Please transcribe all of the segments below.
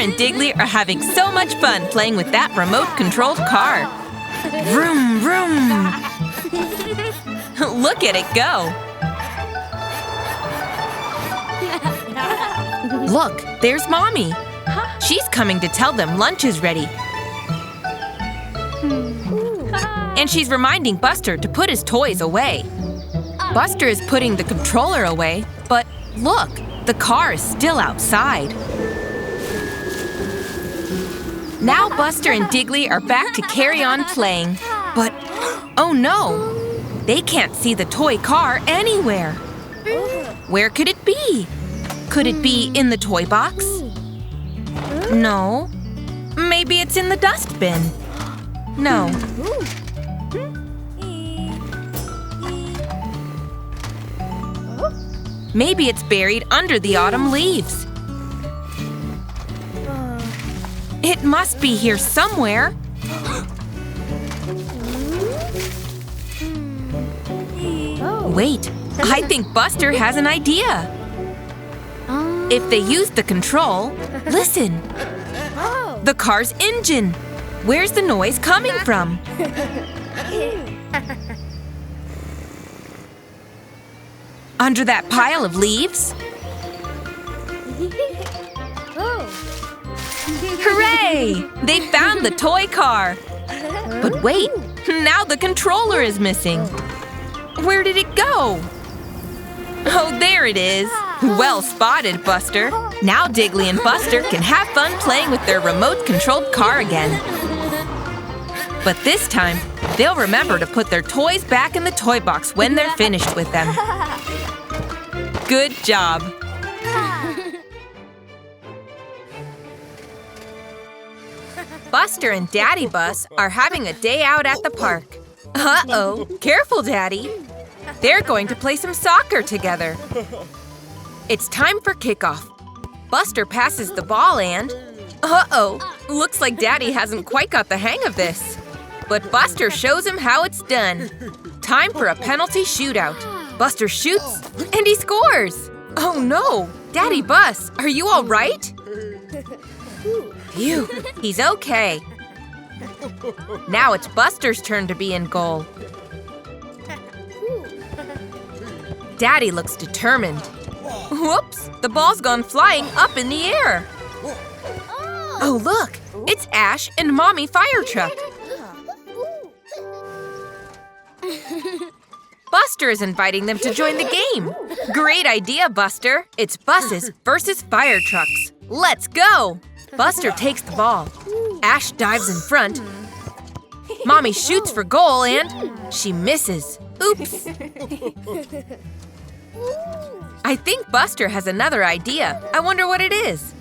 and Digley are having so much fun playing with that remote-controlled car. Vroom, vroom! Look at it go! Look, there's Mommy. She's coming to tell them lunch is ready. And she's reminding Buster to put his toys away. Buster is putting the controller away, but look, the car is still outside. Now Buster and Digley are back to carry on playing. But, oh no! They can't see the toy car anywhere. Where could it be? Could it be in the toy box? No. Maybe it's in the dustbin. No. Maybe it's buried under the autumn leaves. It must be here somewhere. Wait, I think Buster has an idea. If they use the control, listen. The car's engine. Where's the noise coming from? Under that pile of leaves? Hooray! They found the toy car! But wait, now the controller is missing. Where did it go? Oh, there it is. Well spotted, Buster. Now Digley and Buster can have fun playing with their remote-controlled car again. But this time, they'll remember to put their toys back in the toy box when they're finished with them. Good job! Buster and Daddy Bus are having a day out at the park. Uh-oh, careful, Daddy. They're going to play some soccer together. It's time for kickoff. Buster passes the ball and… Uh-oh, looks like Daddy hasn't quite got the hang of this. But Buster shows him how it's done. Time for a penalty shootout. Buster shoots, and he scores! Oh no! Daddy Bus, are you all right? Phew, he's okay. Now it's Buster's turn to be in goal. Daddy looks determined. Whoops! The ball's gone flying up in the air. Oh look! It's Ash and Mommy Firetruck. Buster is inviting them to join the game. Great idea, Buster. It's buses versus Firetrucks. Let's go! Buster takes the ball. Ash dives in front. Mommy shoots for goal and… she misses. Oops. I think Buster has another idea. I wonder what it is.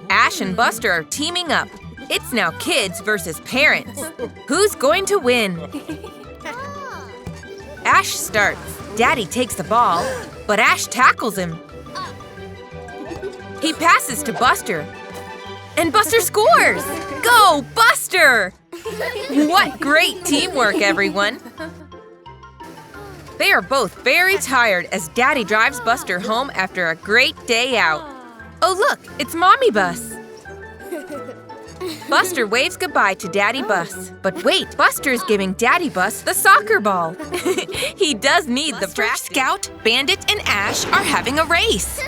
Ash and Buster are teaming up. It's now kids versus parents. Who's going to win? Ash starts. Daddy takes the ball, but Ash tackles him. He passes to Buster. And Buster scores! Go, Buster! What great teamwork, everyone! They are both very tired as Daddy drives Buster home after a great day out. Oh look, it's Mommy Bus. Buster waves goodbye to Daddy Bus. But wait, Buster's giving Daddy Bus the soccer ball. He does need the track. Scout, Bandit, and Ash are having a race.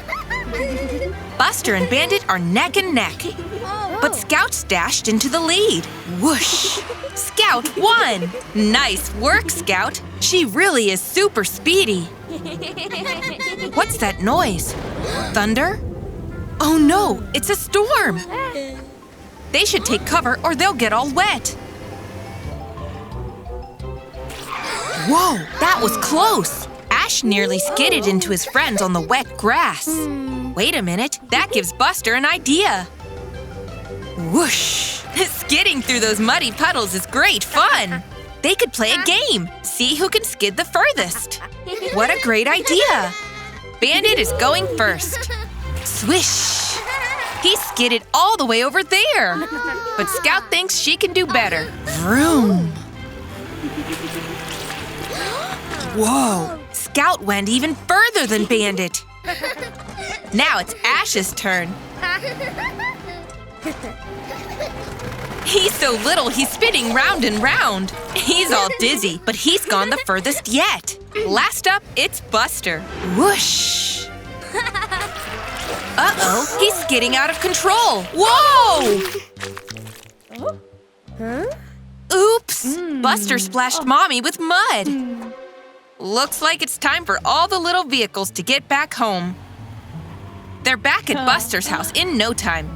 Buster and Bandit are neck and neck. But Scout's dashed into the lead. Whoosh! Scout won! Nice work, Scout. She really is super speedy. What's that noise? Thunder? Oh no, it's a storm! They should take cover or they'll get all wet. Whoa, that was close! Ash nearly skidded into his friends on the wet grass. Wait a minute, that gives Buster an idea. Whoosh! Skidding through those muddy puddles is great fun! They could play a game, see who can skid the furthest. What a great idea! Bandit is going first. Swish! He skidded all the way over there. But Scout thinks she can do better. Vroom! Whoa! Scout went even further than Bandit. Now it's Ash's turn. He's so little, he's spinning round and round. He's all dizzy, but he's gone the furthest yet. Last up, it's Buster. Whoosh! Uh-oh, he's skidding out of control. Whoa! Oops! Buster splashed Mommy with mud. Looks like it's time for all the little vehicles to get back home. They're back at Buster's house in no time.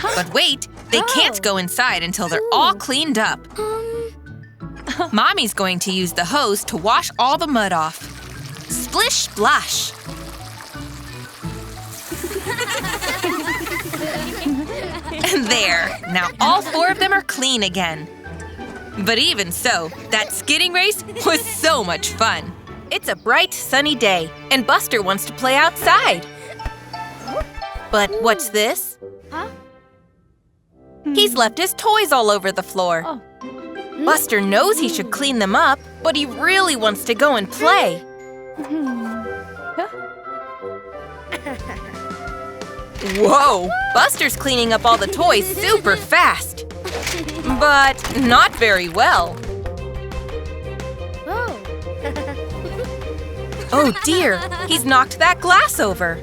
But wait, they can't go inside until they're all cleaned up. Mommy's going to use the hose to wash all the mud off. Splish splash! There, now all 4 of them are clean again. But even so, that skidding race was so much fun. It's a bright, sunny day, and Buster wants to play outside. But what's this? He's left his toys all over the floor. Buster knows he should clean them up, but he really wants to go and play. Whoa! Buster's cleaning up all the toys super fast. But not very well. Oh dear, he's knocked that glass over.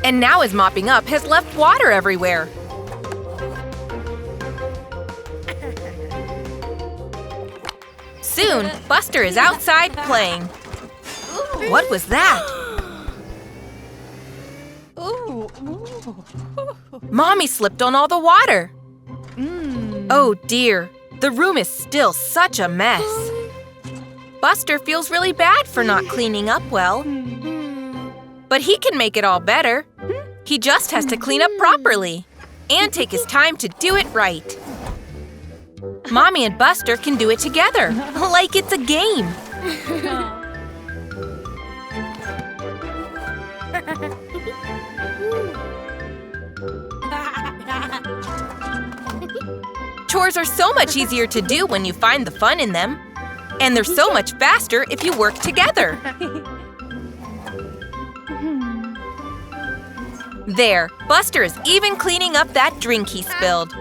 And now his mopping up has left water everywhere. Soon, Buster is outside playing. What was that? Mommy slipped on all the water. Oh dear, the room is still such a mess. Buster feels really bad for not cleaning up well. But he can make it all better. He just has to clean up properly and take his time to do it right. Mommy and Buster can do it together, like it's a game. Chores are so much easier to do when you find the fun in them. And they're so much faster if you work together. There, Buster is even cleaning up that drink he spilled.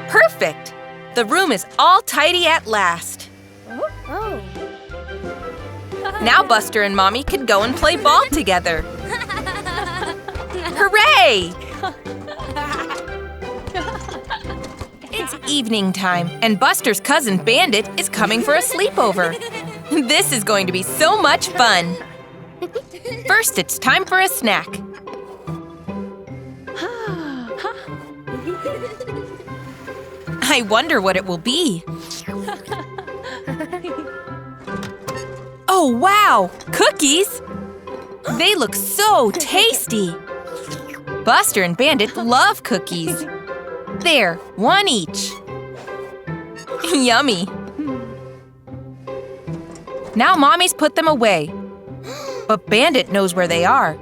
Perfect! The room is all tidy at last. Now Buster and Mommy can go and play ball together. Hooray! It's evening time, and Buster's cousin Bandit is coming for a sleepover. This is going to be so much fun. First, it's time for a snack. I wonder what it will be. Oh, wow! Cookies! They look so tasty! Buster and Bandit love cookies. There, one each. Yummy! Now Mommy's put them away. But Bandit knows where they are.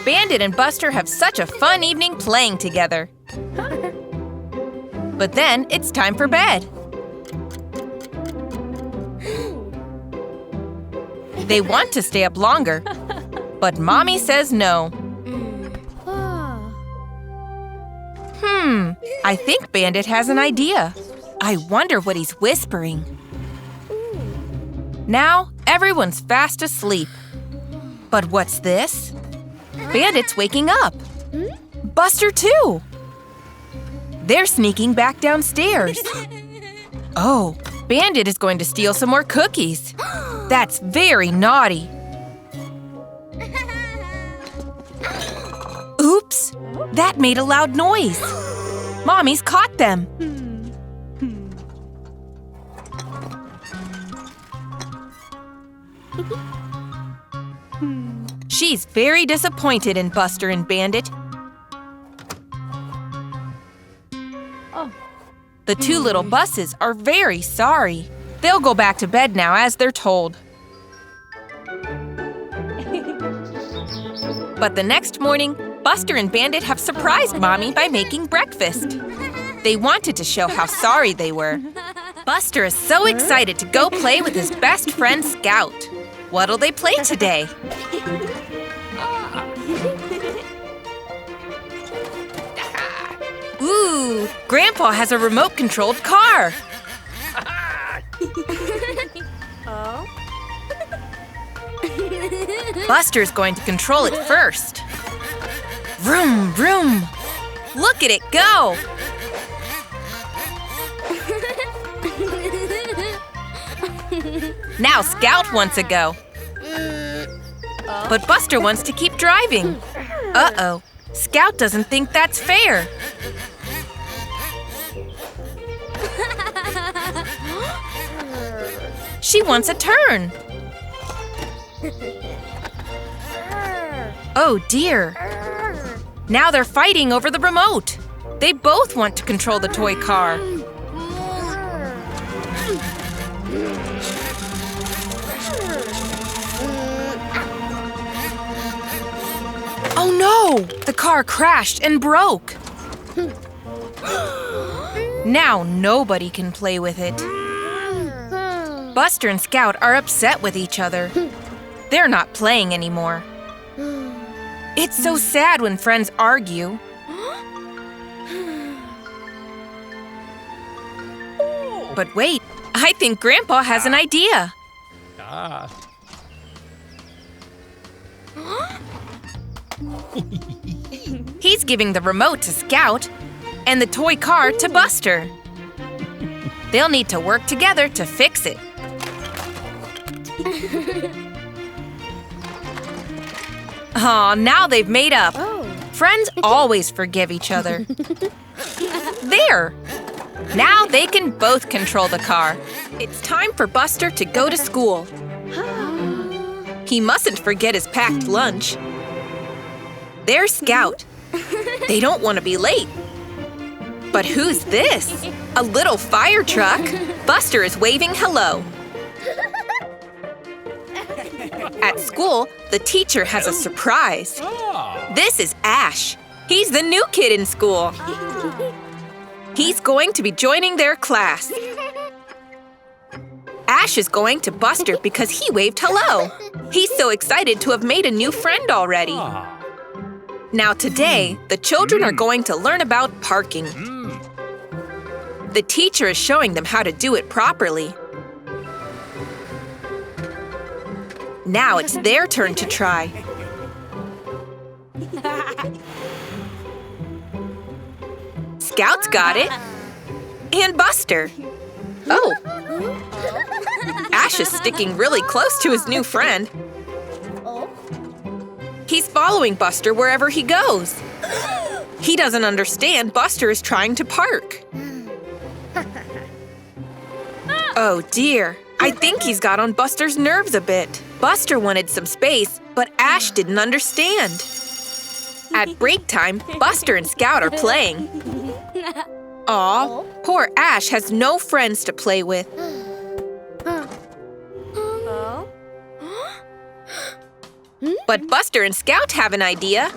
Bandit and Buster have such a fun evening playing together. But then it's time for bed. They want to stay up longer, but Mommy says no. I think Bandit has an idea. I wonder what he's whispering. Now, everyone's fast asleep. But what's this? Bandit's waking up. Buster too. They're sneaking back downstairs. Oh, Bandit is going to steal some more cookies. That's very naughty. Oops, that made a loud noise. Mommy's caught them. She's very disappointed in Buster and Bandit. The two little buses are very sorry. They'll go back to bed now as they're told. But the next morning, Buster and Bandit have surprised Mommy by making breakfast. They wanted to show how sorry they were. Buster is so excited to go play with his best friend Scout. What'll they play today? Ooh, Grandpa has a remote-controlled car. Buster's going to control it first. Vroom, vroom. Look at it go. Now Scout wants a go. But Buster wants to keep driving. Uh-oh. Scout doesn't think that's fair. She wants a turn. Oh dear. Now they're fighting over the remote. They both want to control the toy car. Oh no! The car crashed and broke. Now nobody can play with it. Buster and Scout are upset with each other. They're not playing anymore. It's so sad when friends argue. But wait, I think Grandpa has an idea. He's giving the remote to Scout and the toy car to Buster. They'll need to work together to fix it. Aw, now they've made up. Friends always forgive each other. There! Now they can both control the car. It's time for Buster to go to school. He mustn't forget his packed lunch. There's Scout. They don't want to be late. But who's this? A little fire truck? Buster is waving hello. At school, the teacher has a surprise. This is Ash. He's the new kid in school. He's going to be joining their class. Ash is going to Buster because he waved hello. He's so excited to have made a new friend already. Now today, the children are going to learn about parking. The teacher is showing them how to do it properly. Now it's their turn to try. Scout's got it. And Buster. Oh. Ash is sticking really close to his new friend. He's following Buster wherever he goes. He doesn't understand Buster is trying to park. Oh dear. I think he's got on Buster's nerves a bit. Buster wanted some space, but Ash didn't understand. At break time, Buster and Scout are playing. Aw, poor Ash has no friends to play with. But Buster and Scout have an idea.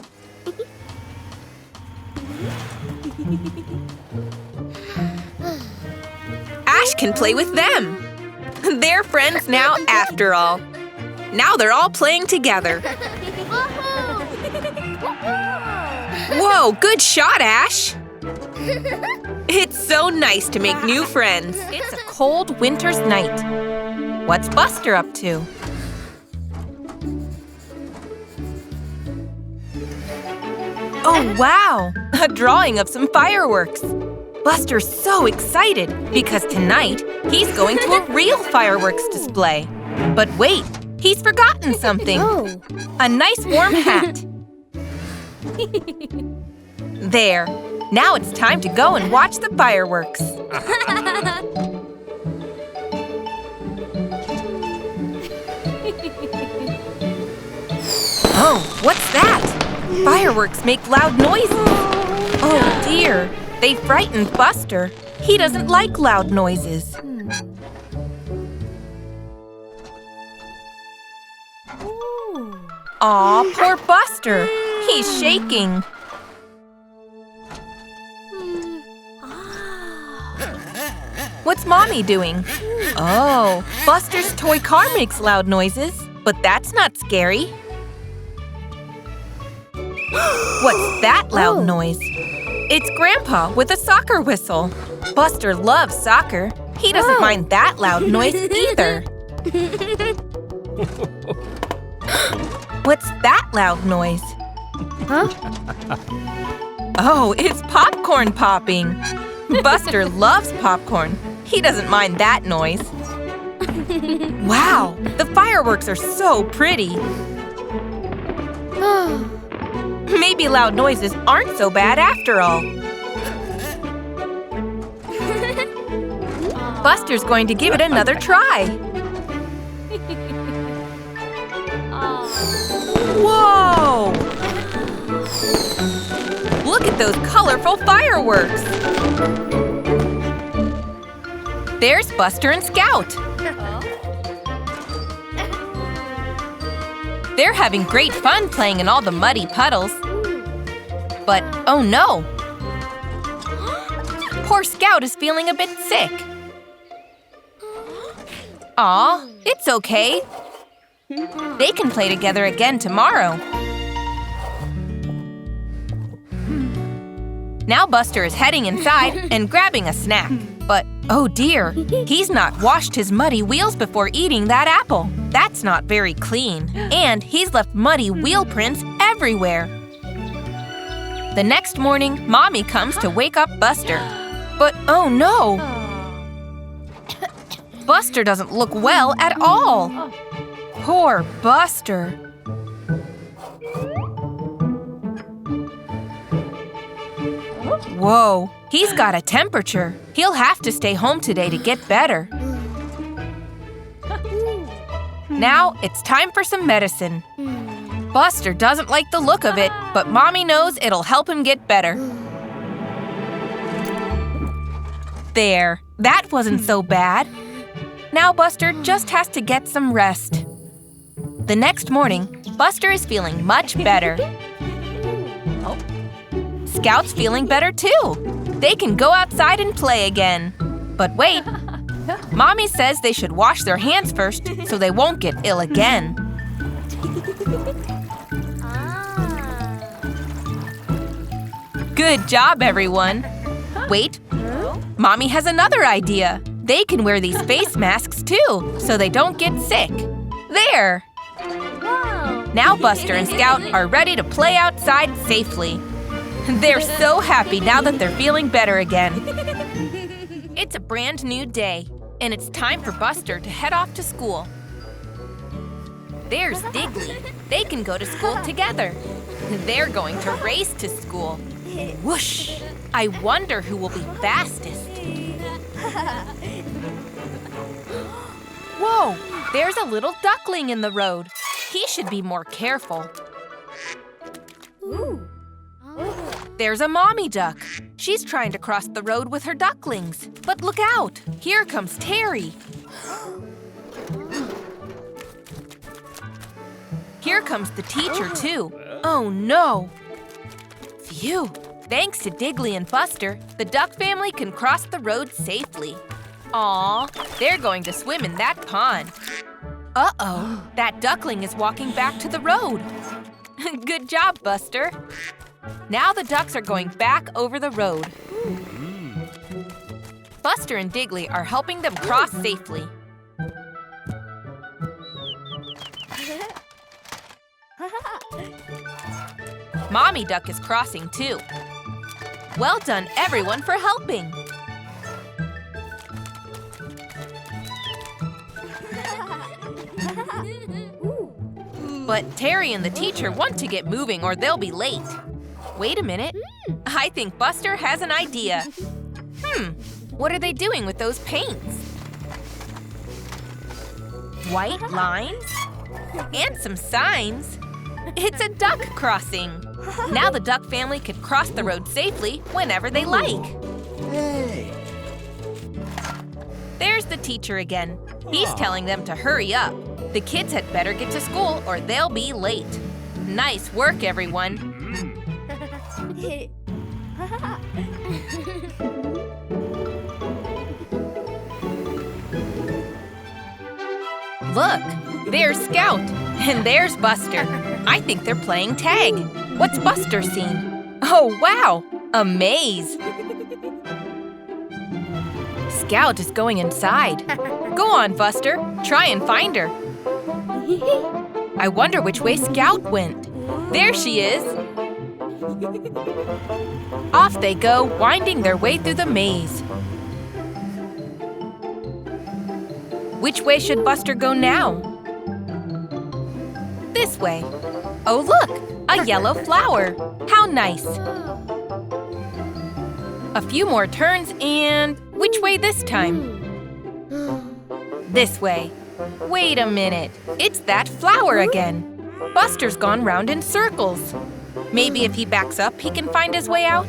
Ash can play with them. They're friends now after all. Now they're all playing together. Whoa, good shot, Ash! It's so nice to make new friends. It's a cold winter's night. What's Buster up to? Oh, wow! A drawing of some fireworks. Buster's so excited because tonight he's going to a real fireworks display. But wait, he's forgotten something. A nice warm hat. There. Now it's time to go and watch the fireworks. Oh, what's that? Fireworks make loud noises. Oh dear, they frightened Buster. He doesn't like loud noises. Aw, poor Buster. He's shaking. What's Mommy doing? Oh, Buster's toy car makes loud noises, but that's not scary. What's that loud noise? It's Grandpa with a soccer whistle. Buster loves soccer. He doesn't mind that loud noise either. What's that loud noise? Huh? Oh, it's popcorn popping. Buster loves popcorn. He doesn't mind that noise. Wow, the fireworks are so pretty. Maybe loud noises aren't so bad after all. Buster's going to give it another try. Whoa! Look at those colorful fireworks! There's Buster and Scout. They're having great fun playing in all the muddy puddles. But, oh no! Poor Scout is feeling a bit sick. Aw, it's okay. They can play together again tomorrow. Now Buster is heading inside and grabbing a snack. But, oh dear, he's not washed his muddy wheels before eating that apple. That's not very clean. And he's left muddy wheel prints everywhere. The next morning, Mommy comes to wake up Buster. But, oh no! Buster doesn't look well at all. Poor Buster. Whoa, he's got a temperature. He'll have to stay home today to get better. Now it's time for some medicine. Buster doesn't like the look of it, but Mommy knows it'll help him get better. There, that wasn't so bad. Now Buster just has to get some rest. The next morning, Buster is feeling much better. Scout's feeling better too. They can go outside and play again. But wait, Mommy says they should wash their hands first so they won't get ill again. Good job, everyone. Wait, Mommy has another idea. They can wear these face masks too, so they don't get sick. There! Now Buster and Scout are ready to play outside safely. They're so happy now that they're feeling better again. It's a brand new day, and it's time for Buster to head off to school. There's Digley. They can go to school together. They're going to race to school. Whoosh! I wonder who will be fastest. Whoa! There's a little duckling in the road. He should be more careful. There's a mommy duck. She's trying to cross the road with her ducklings. But look out! Here comes Terry. Here comes the teacher, too. Oh, no! Phew! Thanks to Digley and Buster, the duck family can cross the road safely. Aw, they're going to swim in that pond. Uh-oh, that duckling is walking back to the road. Good job, Buster. Now the ducks are going back over the road. Buster and Digley are helping them cross safely. Mommy duck is crossing too. Well done, everyone, for helping. But Terry and the teacher want to get moving or they'll be late. Wait a minute. I think Buster has an idea. What are they doing with those paints? White lines? And some signs. It's a duck crossing. Now the duck family can cross the road safely whenever they like. Hey! There's the teacher again. He's telling them to hurry up. The kids had better get to school or they'll be late. Nice work, everyone. Look, there's Scout, and there's Buster. I think they're playing tag. What's Buster seen? Oh, wow, a maze. Scout is going inside. Go on, Buster, try and find her. I wonder which way Scout went. There she is. Off they go, winding their way through the maze. Which way should Buster go now? This way. Oh, look, a yellow flower. How nice. A few more turns and which way this time? This way. Wait a minute, it's that flower again. Buster's gone round in circles. Maybe if he backs up, he can find his way out?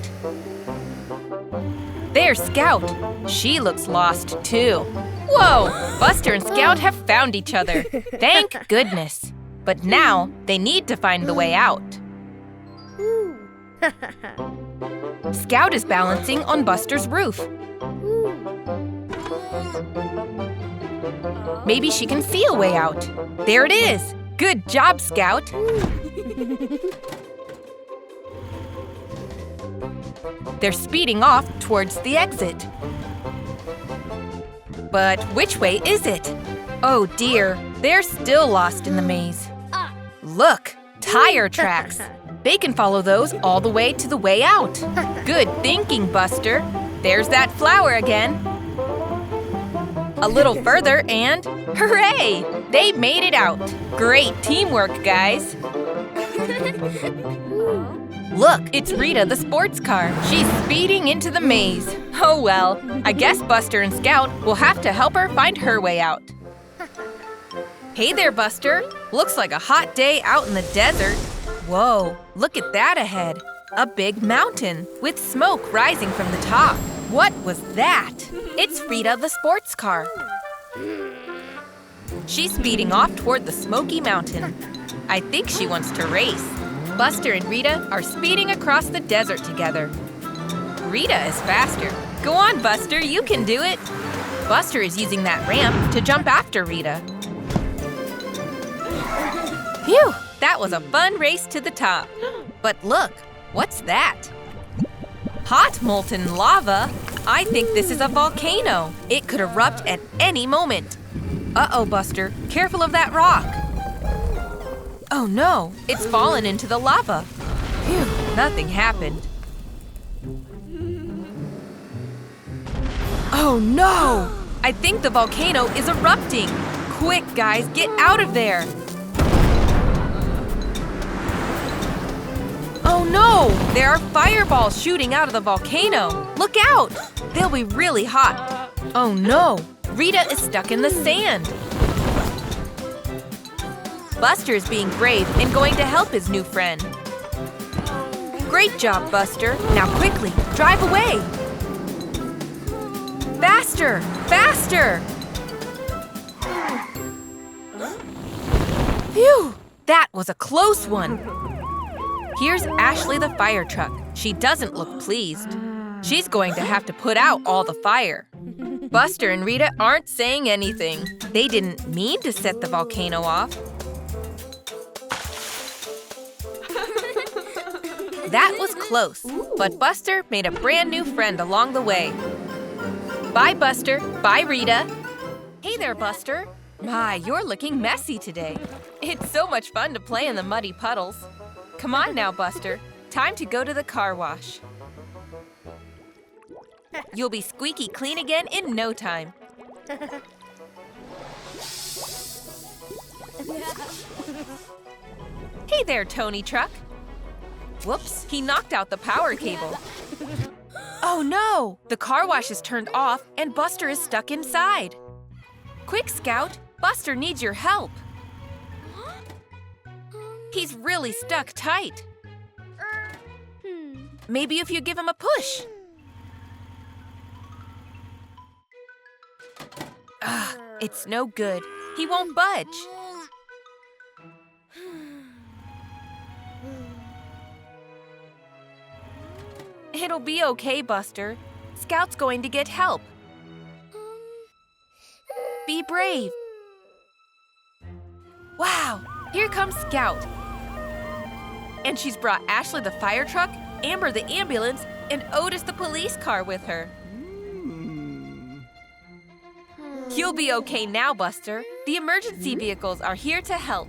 There's Scout. She looks lost too. Whoa, Buster and Scout have found each other. Thank goodness. But now they need to find the way out. Scout is balancing on Buster's roof. Maybe she can see a way out. There it is. Good job, Scout. They're speeding off towards the exit. But which way is it? Oh dear, they're still lost in the maze. Look, tire tracks. They can follow those all the way to the way out. Good thinking, Buster. There's that flower again. A little further and hooray! They made it out. Great teamwork, guys. Look, it's Rita the sports car. She's speeding into the maze. Oh well, I guess Buster and Scout will have to help her find her way out. Hey there, Buster. Looks like a hot day out in the desert. Whoa, look at that ahead. A big mountain with smoke rising from the top. What was that? It's Rita the sports car. She's speeding off toward the smoky mountain. I think she wants to race. Buster and Rita are speeding across the desert together. Rita is faster. Go on, Buster, you can do it. Buster is using that ramp to jump after Rita. Phew, that was a fun race to the top. But look, what's that? Hot molten lava? I think this is a volcano. It could erupt at any moment. Uh-oh, Buster, careful of that rock. Oh no, it's fallen into the lava. Phew, nothing happened. Oh no! I think the volcano is erupting. Quick, guys, get out of there. Oh no! There are fireballs shooting out of the volcano! Look out! They'll be really hot. Oh no! Rita is stuck in the sand. Buster is being brave and going to help his new friend. Great job, Buster. Now quickly, drive away! Faster! Faster! Phew! That was a close one. Here's Ashley the fire truck. She doesn't look pleased. She's going to have to put out all the fire. Buster and Rita aren't saying anything. They didn't mean to set the volcano off. That was close, but Buster made a brand new friend along the way. Bye, Buster. Bye, Rita. Hey there, Buster. My, you're looking messy today. It's so much fun to play in the muddy puddles. Come on now, Buster. Time to go to the car wash. You'll be squeaky clean again in no time. Hey there, Tony Truck. Whoops, he knocked out the power cable. Oh no! The car wash is turned off and Buster is stuck inside. Quick, Scout! Buster needs your help. He's really stuck tight. Maybe if you give him a push. Ugh, it's no good. He won't budge. It'll be okay, Buster. Scout's going to get help. Be brave. Wow, here comes Scout. And she's brought Ashley the fire truck, Amber the ambulance, and Otis the police car with her. You'll be okay now, Buster. The emergency vehicles are here to help.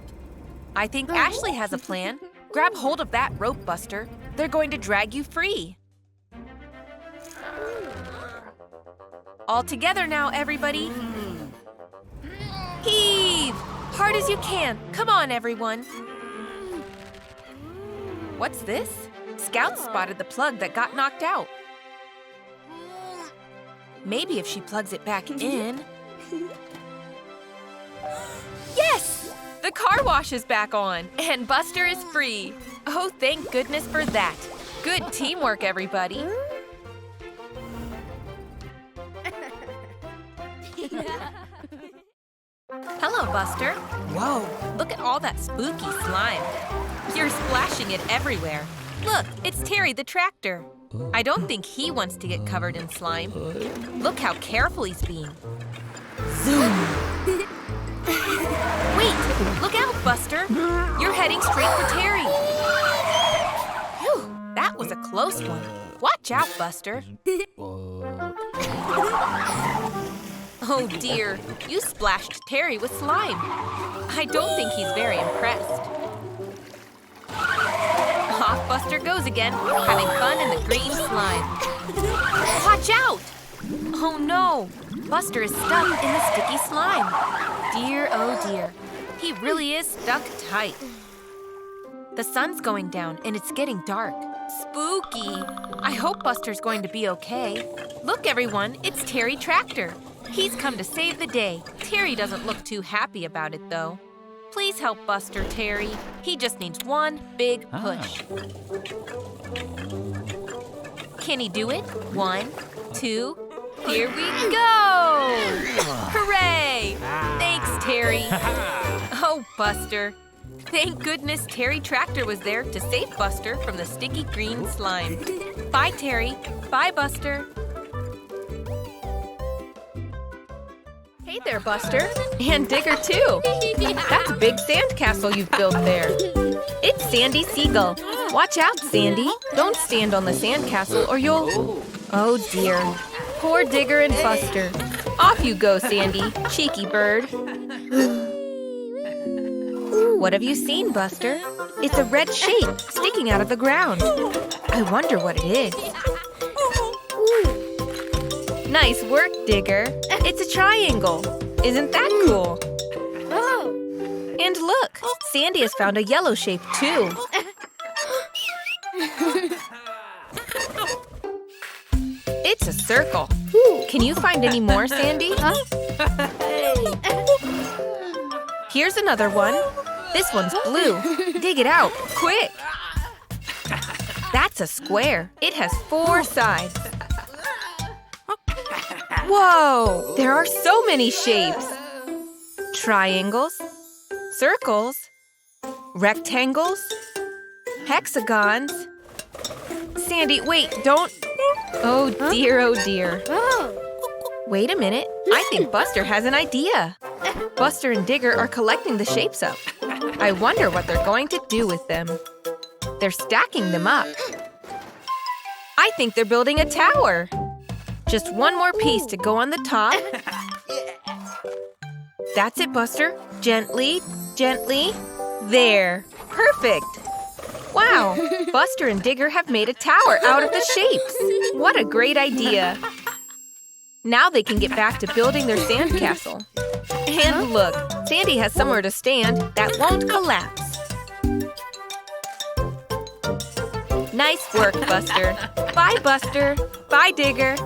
I think Ashley has a plan. Grab hold of that rope, Buster. They're going to drag you free. All together now, everybody. Heave! Hard as you can. Come on, everyone. What's this? Scout spotted the plug that got knocked out. Maybe if she plugs it back in. Yes! The car wash is back on, and Buster is free. Oh, thank goodness for that. Good teamwork, everybody. Hello, Buster. Whoa, look at all that spooky slime. You're splashing it everywhere. Look, it's Terry the tractor. I don't think he wants to get covered in slime. Look how careful he's being. Zoom! Wait, look out, Buster. You're heading straight for Terry. Whew, that was a close one. Watch out, Buster. Oh dear, you splashed Terry with slime. I don't think he's very impressed. Off Buster goes again, having fun in the green slime. Watch out! Oh no, Buster is stuck in the sticky slime. Dear, oh dear, he really is stuck tight. The sun's going down and it's getting dark. Spooky. I hope Buster's going to be okay. Look, everyone, it's Terry Tractor. He's come to save the day. Terry doesn't look too happy about it, though. Please help Buster, Terry. He just needs one big push. Can he do it? 1, 2, here we go! Hooray! Thanks, Terry. Oh, Buster. Thank goodness Terry Tractor was there to save Buster from the sticky green slime. Bye, Terry. Bye, Buster. Hey there, Buster. And Digger, too. That's a big sandcastle you've built there. It's Sandy Seagull. Watch out, Sandy. Don't stand on the sandcastle or you'll... Oh, dear. Poor Digger and Buster. Off you go, Sandy. Cheeky bird. What have you seen, Buster? It's a red shape sticking out of the ground. I wonder what it is. Nice work, Digger. It's a triangle. Isn't that cool? And look, Sandy has found a yellow shape, too. It's a circle. Can you find any more, Sandy? Here's another one. This one's blue. Dig it out, quick. That's a square. It has 4 sides. Whoa! There are so many shapes. Triangles, circles, rectangles, hexagons. Sandy, wait, don't... Oh dear, oh dear. Wait a minute. I think Buster has an idea. Buster and Digger are collecting the shapes up. I wonder what they're going to do with them. They're stacking them up. I think they're building a tower. Just one more piece to go on the top. That's it, Buster. Gently, gently. There. Perfect. Wow, Buster and Digger have made a tower out of the shapes. What a great idea. Now they can get back to building their sandcastle. And look, Sandy has somewhere to stand that won't collapse. Nice work, Buster. Bye, Buster. Bye, Digger.